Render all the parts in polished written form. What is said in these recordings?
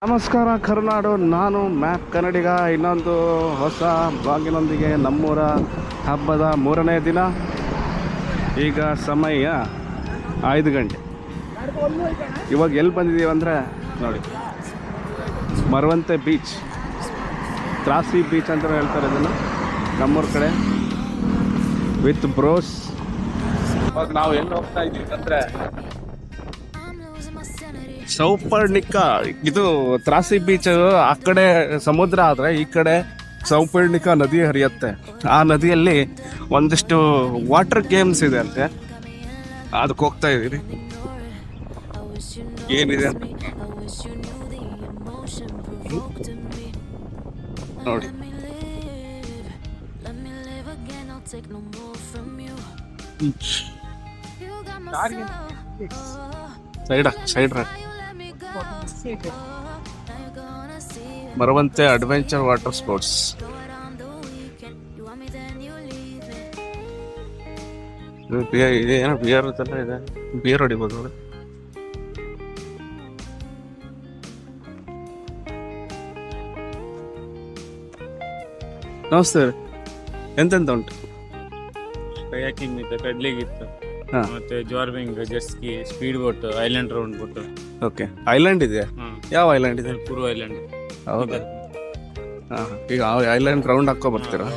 ನಮಸ್ಕಾರ ಕರುನಾಡು, ನಾನು ಮ್ಯಾಪ್ ಕನ್ನಡಿಗ. ಇನ್ನೊಂದು ಹೊಸ ಬ್ಲಾಗಿನೊಂದಿಗೆ ನಮ್ಮೂರ ಹಬ್ಬದ 3ನೇ ದಿನ. ಈಗ ಸಮಯ 5 ಗಂಟೆ. ಇವಾಗ ಎಲ್ಲಿ ಬಂದಿದ್ದೀವಿ ಅಂದರೆ ನೋಡಿ, ಮರವಂತೆ ಬೀಚ್, ತ್ರಾಸಿ ಬೀಚ್ ಅಂತ ಹೇಳ್ತಾರೆ ಇದನ್ನು ನಮ್ಮೂರ ಕಡೆ, ವಿತ್ ಬ್ರೋಸ್. ಇವಾಗ ನಾವು ಎಲ್ಲಿ ಹೋಗ್ತಾ ಇದ್ದೀವಿ ಅಂದರೆ ಸೌಪರ್ಣಿಕ. ಇದು ತ್ರಾಸಿ ಬೀಚ್ ಆ ಕಡೆ ಸಮುದ್ರ ಆದರೆ ಈ ಕಡೆ ಸೌಪರ್ಣಿಕ ನದಿ ಹರಿಯುತ್ತೆ. ಆ ನದಿಯಲ್ಲಿ ಒಂದಿಷ್ಟು ವಾಟರ್ ಗೇಮ್ಸ್ ಇದೆ ಅಂತೆ, ಅದಕ್ಕೆ ಹೋಗ್ತಾ ಇದ್ದೀರಿ. ಏನಿದೆ ನೋಡಿ, side Maravanthe adventure water sports. ಏನೋ ಬಿಯರ್ ಇದೆಲ್ಲ ಇದೆ, ಬಿಯರ್ ಹೊಡಿಬೋದು ನೋಡಿ. ನಮಸ್ತೆ, ಎಂತೆಂತ ಉಂಟು? ಕಯಾಕಿಂಗ್ ಇತ್ತು, ಕಡ್ಲಿಂಗ್ ಇತ್ತು, ಮತ್ತೆ zorbing, jet ski, speed boat, island round boat. Okay, island ಇದೆ. ಯಾವ ಐಲ್ಯಾಂಡ್ ಇದೆ? ಪೂರ್ವ ಐಲ್ಯಾಂಡ್. ಹೌದಾ? ಈಗ ಐಲ್ಯಾಂಡ್ ರೌಂಡ್ ಹಾಕೋ ಬರ್ತೀರಾ?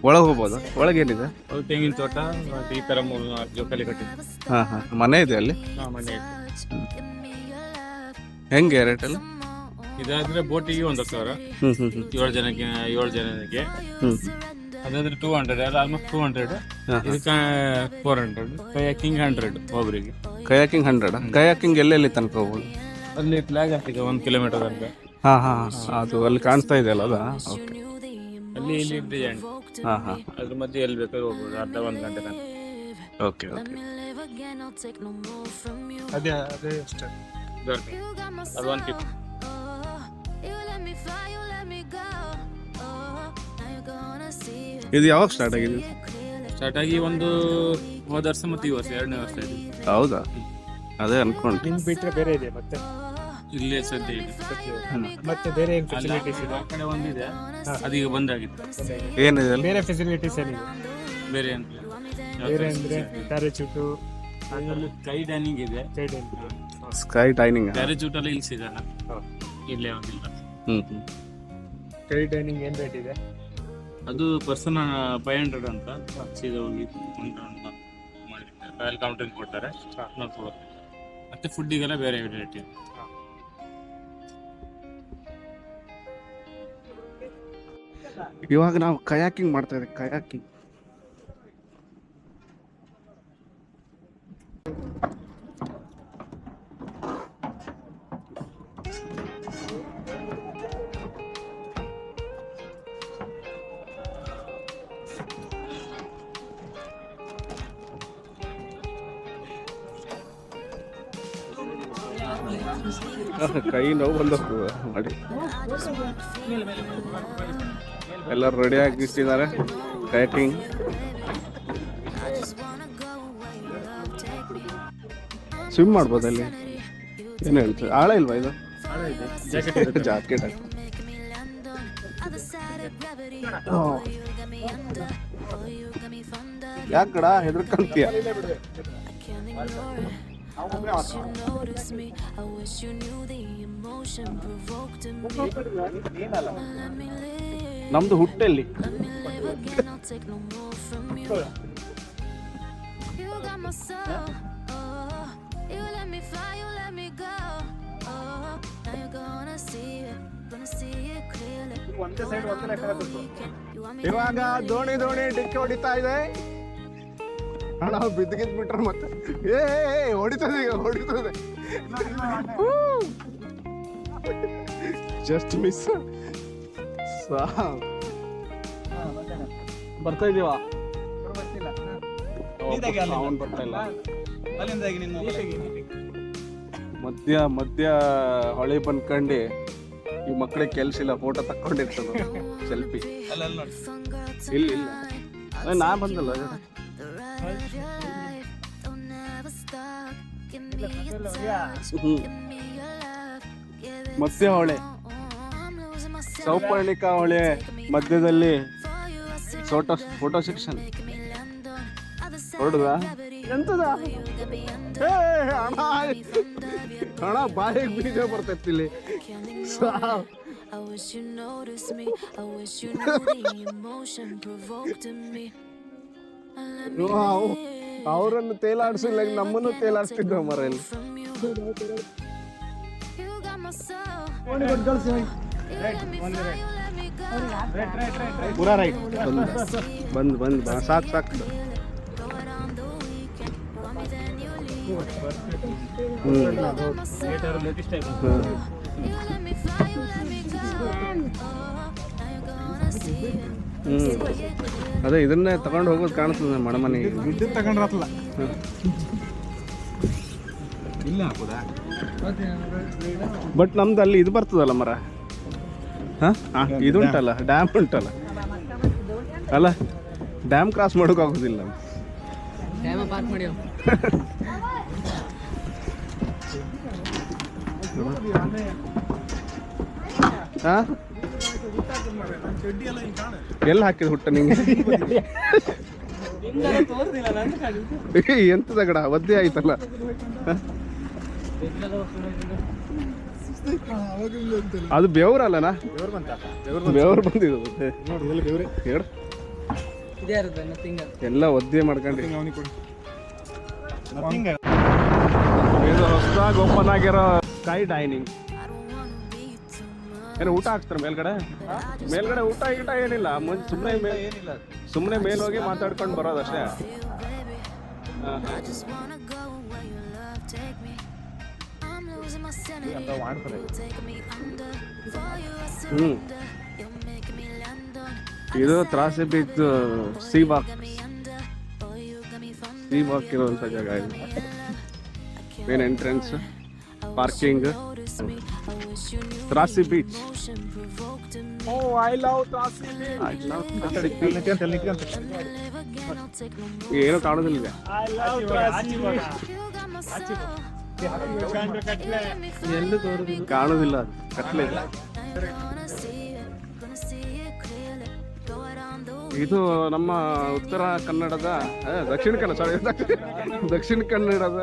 ಒಳಗೆ ಹೋಗ್ಬೋದು. ಒಳಗೆ ಏನಿದೆ? ತೆಂಗಿನ ತೋಟ, ಈ ತರ ಜೋಕಾಲಿ ಕಟ್ಟಿ. ಮನೆ ಇದೆ ಅಲ್ಲಿ? ಮನೆ. ಹೆಂಗೆ ರೇಟ್ ಎಲ್ಲ? ಇದಾದ್ರೆ ಬೋಟಿಗೆ 1,000. 7 ಜನಕ್ಕೆ. ಅದಾದ್ರೆ 200, ಅದು ಆಲ್ಮೋಸ್ಟ್ 200. ಇದಕ್ಕೆ 400. ಕಯಾಕಿಂಗ್ 100 ಒಬ್ಬರಿಗೆ. ಕಯಾಕಿಂಗ್ 100. ಕಯಾಕಿಂಗ್ ಎಲ್ಲೆಲ್ಲಿ ತನಕ ಹೋಗ್ಬೋದು? ಅಲ್ಲಿ ಫ್ಲಾಗ್ ಹಾಕಿದೆ 1 ಕಿಲೋಮೀಟರ್ ತನಕ. ಅದು ಅಲ್ಲಿ ಕಾಣಿಸ್ತಾ ಇದೆ ಅಲ್ಲ, ಅದ? ಓಕೆ. ಅಲ್ಲಿ ಇಲ್ಲಿ ಡಿಸೈನ್. ಅದ್ರ ಮಧ್ಯೆ ಎಲ್ಲಿ ಬೇಕಾದ್ರೂ ಹೋಗ್ಬೋದು, ಅರ್ಧ 1 ಗಂಟೆ ತನಕ. ಓಕೆ. ಅದೇ ಅಷ್ಟೇ. ಅದು 150. ಇದು ಯಾವಾಗ ಸ್ಟಾರ್ಟ್ ಆಗಿದೆ? ಸ್ಟಾರ್ಟ್ ಆಗಿ ಒಂದು ಹೋದ ವರ್ಷ ಮತ್ತು ಈ ವರ್ಷ 2ನೇ ವರ್ಷ ಇದೆ. ಹೌದಾ? ಅದೇ ಅನ್ಕೊಂಡು. ನಿಮ್ ಬಿಟ್ರೆ ಬೇರೆ ಇದೆ ಮತ್ತೆ? ಇಲ್ಲೇ ಸದ್ಯ ಇದೆ. ಮತ್ತೆ ಬೇರೆ ಏನ್ ಫೆಸಿಲಿಟೀಸ್ ಇದೆ? ಆ ಕಡೆ ಒಂದಿದೆ, ಅದೀಗ ಬಂದಾಗಿತ್ತು. ಏನಿದೆ ಅಲ್ಲಿ? ಬೇರೆ ಫೆಸಿಲಿಟೀಸ್ ಏನಿದೆ? ಬೇರೆ ಅಂತ ಬೇರೆ ಅಂದ್ರೆ ಪ್ಯಾರಾಚೂಟು, ಸ್ಕೈ ಡೈನಿಂಗ್ ಇದೆ. Sky dining. ಪ್ಯಾರಾಚೂಟ್ ಅಲ್ಲಿ ಇಲ್ಸ್ ಇದೆ, ಇಲ್ಲೇ ಒಂದಿಲ್ಲ. ಸ್ಕೈ ಡೈನಿಂಗ್ ಏನ್ ರೇಟ್ ಇದೆ? ಅದು ಪರ್ಸನ್ 500 ಅಂತ. ಸೀದಾ ಹೋಗಿ ರಾಯಲ್ ಕೌಂಟ್ರಿಂಗ್ ಕೊಡ್ತಾರೆ. ಮತ್ತೆ ಫುಡ್ಡಿಗೆಲ್ಲ ಬೇರೆ ರೇಟ್ ಇದೆ. ಇವಾಗ ನಾವು ಕಯಾಕಿಂಗ್ ಮಾಡ್ತಾ ಇದ್ದೀವಿ. ಕಯಾಕಿಂಗ್ ಕೈ ನೋವು ಬಂದವು ಮಾಡಿ. ಎಲ್ಲರೂ ರೆಡಿ ಆಗಿಟ್ಟಿದ್ದಾರೆ ಕಯಾಕಿಂಗ್. ಸ್ವಿಮ್ ಮಾಡ್ಬೋದು ಅಲ್ಲಿ? ಏನು ಹೇಳ್ತೀವಿ? ಆಳ ಇಲ್ವಾ ಇದು? ಜಾಕೆಟ್ ಯಾಕಡ ಹೆದರ್ಕಂತೀಯ? ನಮ್ದು ಹುಟ್ಟೆಲ್ಲಿ? ಇವಾಗ ದೋಣಿ ಡಿಕ್ಕಿ ಹೊಡಿತಾ ಇದೆ. ಹಣ ಬಿದ್ದಿಗಿದ್ ಬಿಟ್ರೆ ಮತ್ತೆ ಹೊಡಿತದೆ, ಈಗ ಹೊಡಿತದೆ. Just miss. ಬರ್ತಾ ಇದೀವಾ? ಬರ್ತಾ ಇಲ್ಲ. ಮಧ್ಯ ಹೊಳೆ ಬಂದ್ಕಂಡು ಈ ಮಕ್ಕಳಿಗೆ ಕೆಲ್ಸ ಇಲ್ಲ, ಫೋಟೋ ತಕ್ಕೊಂಡಿರ್ತದ ಸೆಲ್ಫಿ. ಇಲ್ಲ ನಾ ಬಂದಲ್ಲ. ಮಧ್ಯ ಹೊಳೆ, ಸೌಪರ್ಣಿಕಾ ಹೊಳೆ ಮಧ್ಯದಲ್ಲಿ ಫೋಟೋ ಸೆಕ್ಷನ್. ಹೊರಡುದ ಎಂತದ ಹಣ ಬಾಯಿಗೆ ಬೀಜ ಬರ್ತೈತಿ ಇಲ್ಲಿ. ಅವರನ್ನು ತೇಲಾಡಿಸಿಲ್ಲ, ನಮ್ಮನ್ನು ತೇಲಾಡಿಸ್ತಿದ್ದ ಮರ ಇಲ್ಲಿ. ಪೂರಾ ರೈಟ್ ಬಂದ್ ಸಾಕು ಸಾಕು. ಅದೇ ಇದನ್ನೇ ತಗೊಂಡು ಹೋಗೋದು ಕಾಣಿಸ್ತದೆ ಮಣಮನೆ. ವಿದ್ಯುತ್ ತಗೊಂಡ್ರಲ್ಲ ಇಲ್ಲ ಹಾಕುದಾ? ಬಟ್ ನಮ್ದು ಅಲ್ಲಿ ಇದು ಬರ್ತದಲ್ಲ ಮರ. ಇದುಂಟಲ್ಲ, ಡ್ಯಾಮ್ ಉಂಟಲ್ಲ ಅಲ್ಲ, ಡ್ಯಾಮ್ ಕ್ರಾಸ್ ಮಾಡೋಕೆ ಆಗೋದಿಲ್ಲ. ಎಲ್ಲಿ ಹಾಕಿದ ಹುಟ್ಟ ನಿಂಗೆ? ಎಂತ ತಗಡ ಒದ್ದೆ ಆಯ್ತಲ್ಲ. ಅದು ಬೆವರಲ್ಲನಾ? ಬೆವರು ಬಂದಿದ್ದು ಎಲ್ಲ ಒದ್ದೆ ಮಾಡ್ಕೊಂಡು. ಇದು ಹೊಸದಾಗಿ ಓಪನ್ ಆಗಿರೋ ಸ್ಕೈ ಡೈನಿಂಗ್. ಏನು ಊಟ ಹಾಕ್ತಾರೆ ಮೇಲ್ಗಡೆ? ಮೇಲ್ಗಡೆ ಊಟ ಗೀಟ ಏನಿಲ್ಲ, ಸುಮ್ಮನೆ ಮೇಲ್ ಹೋಗಿ ಮಾತಾಡ್ಕೊಂಡು ಬರೋದಷ್ಟೇ. ಇದು ತ್ರಾಸಿ ಬೀಚ್ ಸೀ ವಾಕ್ ಇರುವಂತ ಜಾಗ. ಇದು main entrance, parking, Trasi beach. ಏನು ಕಾಣೋದಿಲ್ಲ, ಕಾಣೋದಿಲ್ಲ, ಕತ್ಲೆ. ಇದು ನಮ್ಮ ಉತ್ತರ ಕನ್ನಡದ ದಕ್ಷಿಣ ಕನ್ನಡದ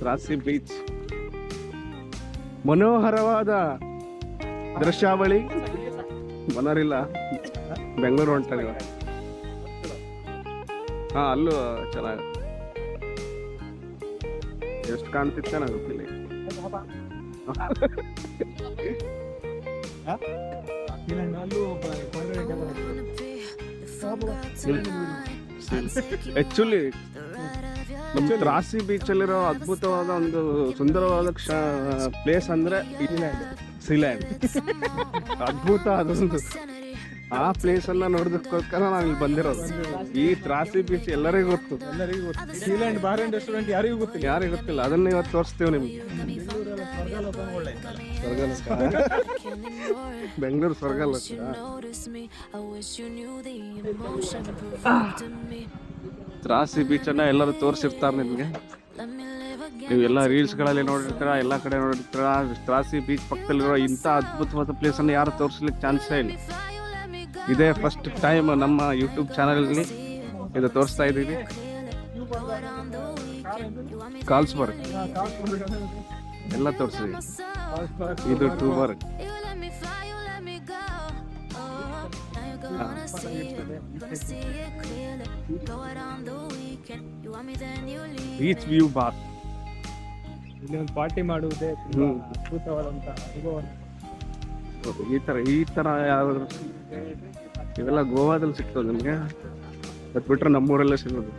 ತ್ರಾಸಿ ಬೀಚ್. ಮನೋಹರವಾದ ದೃಶ್ಯಾವಳಿ. ಮನೋರಿಲ್ಲ, ಬೆಂಗಳೂರು ಹೊಂಟ ನೀವು. ಅಲ್ಲೂ ಚೆನ್ನಾಗಿ ಎಷ್ಟು ಕಾಣ್ತಿತ್ತೆ ನನಗೆ ಗೊತ್ತಿಲ್ಲ. ಆಕ್ಚುಲಿ ನಮ್ಮ ತ್ರಾಸಿ ಬೀಚ್ ಅಲ್ಲಿರೋ ಅದ್ಭುತವಾದ ಒಂದು ಸುಂದರವಾದ ಪ್ಲೇಸ್ ಅಂದ್ರೆ ಸೀಲ್ಯಾಂಡ್. ಅದ್ಭುತ ಅದೊಂದು. ಆ ಪ್ಲೇಸ್ ಅನ್ನ ನೋಡೋದಕ್ಕೋಸ್ಕರ ನಾವು ಇಲ್ಲಿ ಬಂದಿರೋದು. ಈ ತ್ರಾಸಿ ಬೀಚ್ ಎಲ್ಲರಿಗೂ ಗೊತ್ತು. ಸೀಲ್ಯಾಂಡ್ ಬಾರ್ ಅಂಡ್ ರೆಸ್ಟೋರೆಂಟ್ ಯಾರಿಗೂ ಗೊತ್ತಿಲ್ಲ. ಅದನ್ನ ಇವತ್ತು ತೋರಿಸ್ತೇವೆ ನಿಮ್ಗೆ. ಬೆಂಗಳೂರು ಸ್ವರ್ಗಲೋಕ. ತ್ರಾಸಿ ಬೀಚ್ ಅನ್ನ ಎಲ್ಲರೂ ತೋರಿಸಿರ್ತಾರೆ ನಿಮ್ಗೆ. ನೀವೆಲ್ಲ ರೀಲ್ಸ್ಗಳಲ್ಲಿ ನೋಡಿರ್ತೀರ, ಎಲ್ಲ ಕಡೆ ನೋಡಿರ್ತೀರ. ತ್ರಾಸಿ ಬೀಚ್ ಪಕ್ಕದಲ್ಲಿರೋ ಇಂಥ ಅದ್ಭುತವಾದ ಪ್ಲೇಸ್ ಅನ್ನು ಯಾರು ತೋರಿಸ್ಲಿಕ್ಕೆ ಚಾನ್ಸೇ ಇಲ್ಲ. ಇದೇ ಫಸ್ಟ್ ಟೈಮ್ ನಮ್ಮ ಯೂಟ್ಯೂಬ್ ಚಾನಲಲ್ಲಿ ಇದು ತೋರಿಸ್ತಾ ಇದ್ದೀವಿ. ಕಾಲ್ಸ್ಬರ್ಗ್ ಎಲ್ಲ ತೋರಿಸಿದ್ವಿ. ಇದು ಟೂಬರ್ಗ್. Beach view bar. ಇಲ್ಲಿ ಒಂದು ಪಾರ್ಟಿ ಮಾಡುವುದೇ ಅದ್ಭುತವಾದಂತ ಅನುಭವ. ಈ ತರ ಯಾವ್ದಾದ್ರು ಇವೆಲ್ಲ ಗೋವಾದಲ್ಲಿ ಸಿಗ್ತದೆ ನಿಮ್ಗೆ. ಅದು ಬಿಟ್ರೆ ನಮ್ಮೂರಲ್ಲೇ ಸಿಗೋದು.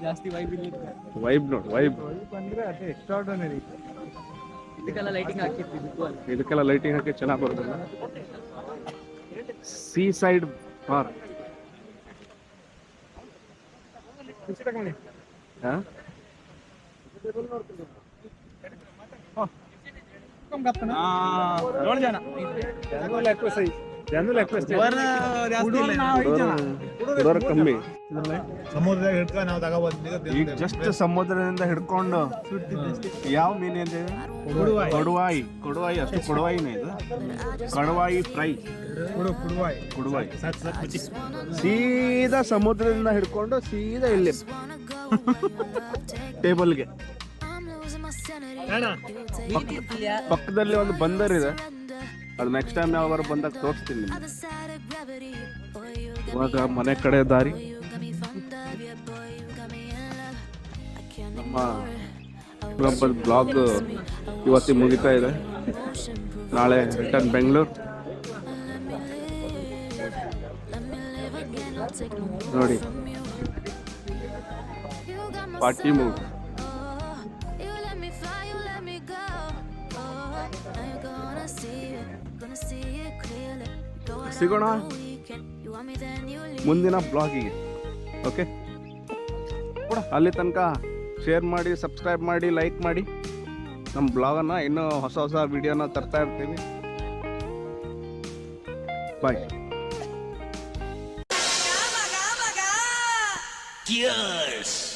ಜಾಸ್ತಿ ವೈಬ್ ನೋಡಿ, ವೈಬ್ ಅಂದ್ರೆ ಅದೇ ಎಕ್ಸ್ಟ್ರಾರ್ಡಿನರಿ. ಇದಕ್ಕೆಲ್ಲ ಲೈಟಿಂಗ್ ಹಾಕಿ ಚೆನ್ನಾಗಿ ಬರ್ತದೆ. Sea side park. ಹುಡುಗರು ಕಮ್ಮಿ. ಇದ್ರಲ್ಲಿ ಸಮುದ್ರದಾಗ ಹಿಡ್ಕೊಂಡು ನಾವು ತಗೊಬಂದಿದ್ದು ಈಗ ಜಸ್ಟ್ ಸಮುದ್ರದಿಂದ ಹಿಡ್ಕೊಂಡು ಯಾವ ಮೀನು ಇದೆ? ಕೊಡುವಾಯಿ ಅಷ್ಟು ಕೊಡುವಾಯಿನೇ ಇದು. ಕಡುವಾಯಿ ಫ್ರೈ, ಕುಡುವಾಯಿ ಸೀದಾ ಸಮುದ್ರದಿಂದ ಹಿಡ್ಕೊಂಡು ಸೀದಾ ಇಲ್ಲಿ ಟೇಬಲ್ಗೆ. ಪಕ್ಕದಲ್ಲಿ ಒಂದು ಬಂದರ್ ಇದೆ, ಅದು ನೆಕ್ಸ್ಟ್ ಟೈಮ್ ಯಾವಾಗ ಬಂದಾಗ ತೋರಿಸ್ತೀನಿ ನಿಮ್ಗೆ. ಇವಾಗ ಮನೆ ಕಡೆ ದಾರಿ. ನಮ್ಮ ಬ್ಲಾಗ್ ಇವತ್ತಿಗೆ ಮುಗಿತಾ ಇದೆ. ನಾಳೆ ರಿಟರ್ನ್ ಬೆಂಗಳೂರು. ನೋಡಿ ಪಾರ್ಟಿ ಮೂವ್. ಸಿಗೋಣ ಮುಂದಿನ ಬ್ಲಾಗಿಗೆ. ಓಕೆ, ಅಲ್ಲಿ ತನಕ ಶೇರ್ ಮಾಡಿ, ಸಬ್ಸ್ಕ್ರೈಬ್ ಮಾಡಿ, ಲೈಕ್ ಮಾಡಿ. ನಮ್ಮ ಬ್ಲಾಗನ್ನು ಇನ್ನೂ ಹೊಸ ಹೊಸ ವಿಡಿಯೋನ ತರ್ತಾ ಇರ್ತೀವಿ. ಬಾಯ್. Cheers!